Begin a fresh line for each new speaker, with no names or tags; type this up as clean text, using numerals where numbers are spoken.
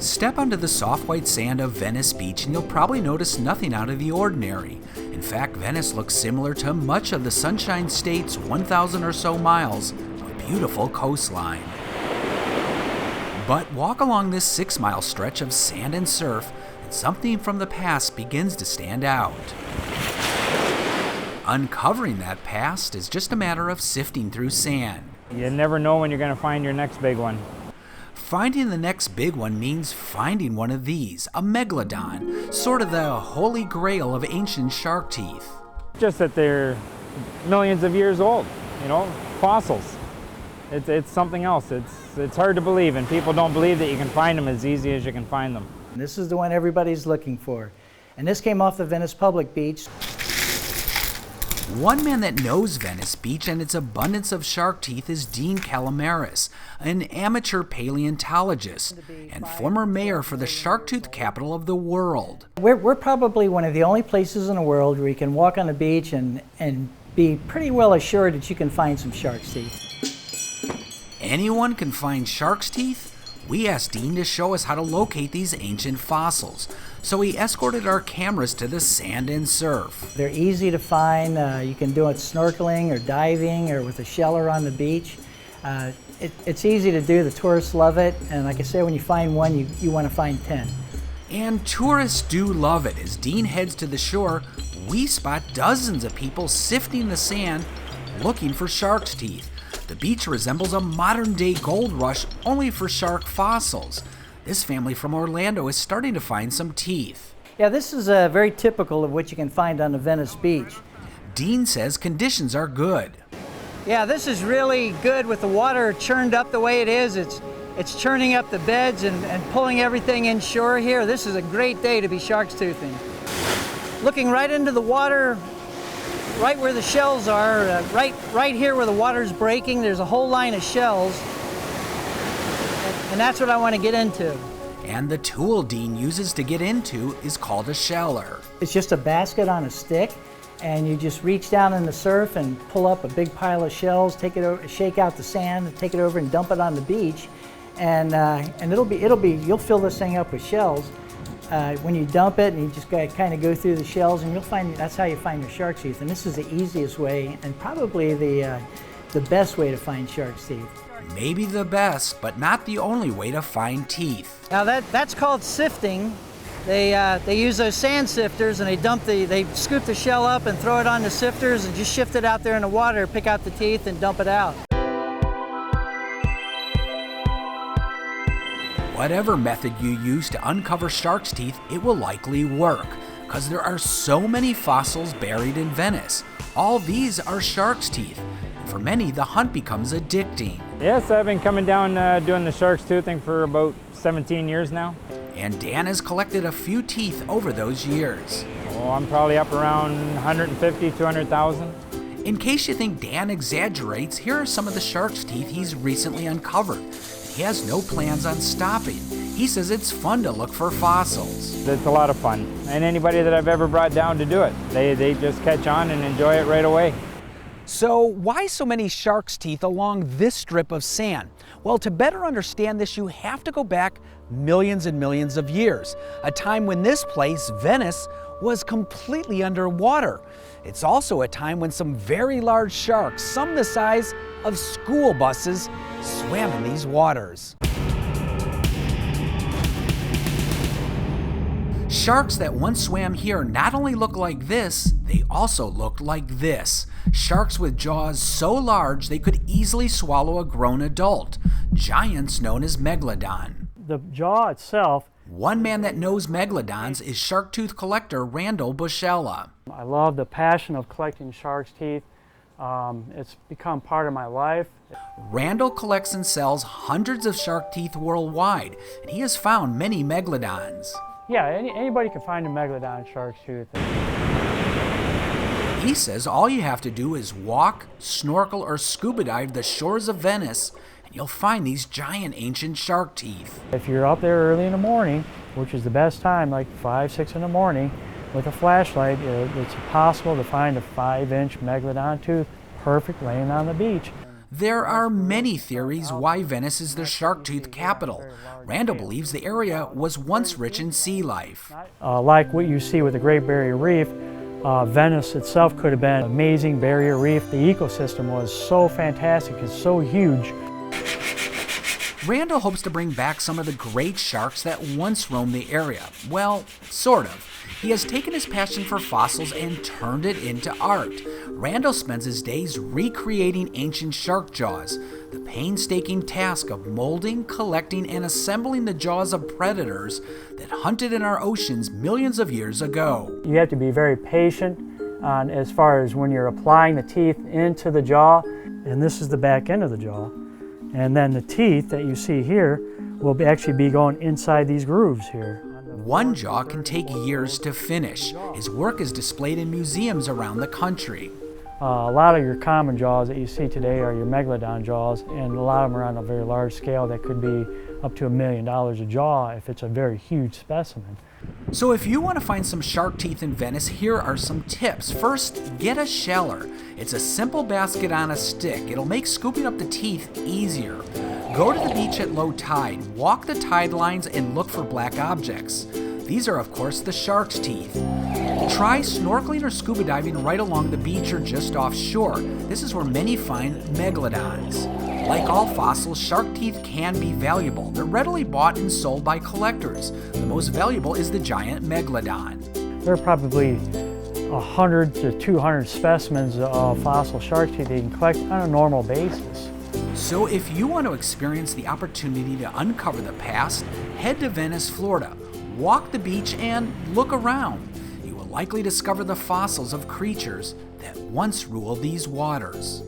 Step onto the soft white sand of Venice Beach and you'll probably notice nothing out of the ordinary. In fact, Venice looks similar to much of the Sunshine State's 1,000 or so miles of beautiful coastline. But walk along this 6-mile stretch of sand and surf, and something from the past begins to stand out. Uncovering that past is just a matter of sifting through sand.
You never know when you're going to find your next big one.
Finding the next big one means finding one of these, a Megalodon, sort of the holy grail of ancient shark teeth.
Just that they're millions of years old, fossils. It's something else. It's hard to believe, and people don't believe that you can find them as easy as you can find them.
This is the one everybody's looking for. And this came off the Venice Public Beach.
One man that knows Venice Beach and its abundance of shark teeth is Dean Calamaris, an amateur paleontologist and former mayor for the shark tooth capital of the world.
We're probably one of the only places in the world where you can walk on the beach and be pretty well assured that you can find some shark's teeth.
Anyone can find shark's teeth? We asked Dean to show us how to locate these ancient fossils, so he escorted our cameras to the sand and surf.
They're easy to find. You can do it snorkeling or diving or with a sheller on the beach. It's easy to do. The tourists love it, and like I say, when you find one, you want to find 10.
And tourists do love it. As Dean heads to the shore, we spot dozens of people sifting the sand looking for shark's teeth. The beach resembles a modern-day gold rush only for shark fossils. This family from Orlando is starting to find some teeth.
Yeah, this is very typical of what you can find on the Venice Beach.
Dean says conditions are good.
Yeah, this is really good with the water churned up the way it is. It's churning up the beds and pulling everything inshore here. This is a great day to be shark's toothing. Looking right into the water, right where the shells are, right here where the water's breaking, there's a whole line of shells. And that's what I want to get into.
And the tool Dean uses to get into is called a sheller.
It's just a basket on a stick, and you just reach down in the surf and pull up a big pile of shells, take it over, shake out the sand, take it over and dump it on the beach, and you'll fill this thing up with shells. When you dump it, and you just kind of go through the shells, and that's how you find your shark's teeth. And this is the easiest way, and probably the best way to find shark's teeth.
Maybe the best, but not the only way to find teeth.
Now that's called sifting. They use those sand sifters, and they scoop the shell up and throw it on the sifters and just shift it out there in the water, pick out the teeth and dump it out.
Whatever method you use to uncover shark's teeth, it will likely work, because there are so many fossils buried in Venice. All these are shark's teeth. For many, the hunt becomes addicting.
Yes, I've been coming down doing the shark's toothing for about 17 years now.
And Dan has collected a few teeth over those years.
Oh, I'm probably up around 150, 200,000.
In case you think Dan exaggerates, here are some of the shark's teeth he's recently uncovered. He has no plans on stopping. He says it's fun to look for fossils.
It's a lot of fun, and anybody that I've ever brought down to do it, they just catch on and enjoy it right away.
So why so many shark's teeth along this strip of sand? Well, to better understand this, you have to go back millions and millions of years, a time when this place, Venice, was completely underwater. It's also a time when some very large sharks, some the size of school buses, swam in these waters. Sharks that once swam here not only look like this, they also looked like this. Sharks with jaws so large they could easily swallow a grown adult. Giants known as Megalodon.
The jaw itself.
One man that knows Megalodons is shark tooth collector Randall Bushella.
I love the passion of collecting shark's teeth. It's become part of my life.
Randall collects and sells hundreds of shark teeth worldwide, and he has found many Megalodons.
Yeah, anybody can find a Megalodon shark's tooth.
He says all you have to do is walk, snorkel, or scuba dive the shores of Venice, and you'll find these giant ancient shark teeth.
If you're up there early in the morning, which is the best time, like 5, 6 in the morning, with a flashlight, it's possible to find a 5-inch Megalodon tooth perfect laying on the beach.
There are many theories why Venice is the shark tooth capital. Randall believes the area was once rich in sea life.
Like what you see with the Great Barrier Reef, Venice itself could have been an amazing barrier reef. The ecosystem was so fantastic, it's so huge.
Randall hopes to bring back some of the great sharks that once roamed the area. Well, sort of. He has taken his passion for fossils and turned it into art. Randall spends his days recreating ancient shark jaws, the painstaking task of molding, collecting, and assembling the jaws of predators that hunted in our oceans millions of years ago.
You have to be very patient as far as when you're applying the teeth into the jaw, and this is the back end of the jaw. And then the teeth that you see here will actually be going inside these grooves here.
One jaw can take years to finish. His work is displayed in museums around the country.
A lot of your common jaws that you see today are your Megalodon jaws, and a lot of them are on a very large scale that could be up to $1 million a jaw if it's a very huge specimen.
So if you want to find some shark teeth in Venice, here are some tips. First, get a sheller. It's a simple basket on a stick. It'll make scooping up the teeth easier. Go to the beach at low tide, walk the tide lines, and look for black objects. These are, of course, the shark's teeth. Try snorkeling or scuba diving right along the beach or just offshore. This is where many find megalodons. Like all fossils, shark teeth can be valuable. They're readily bought and sold by collectors. The most valuable is the giant megalodon.
There are probably 100 to 200 specimens of fossil shark teeth that you can collect on a normal basis.
So if you want to experience the opportunity to uncover the past, head to Venice, Florida. Walk the beach and look around. You will likely discover the fossils of creatures that once ruled these waters.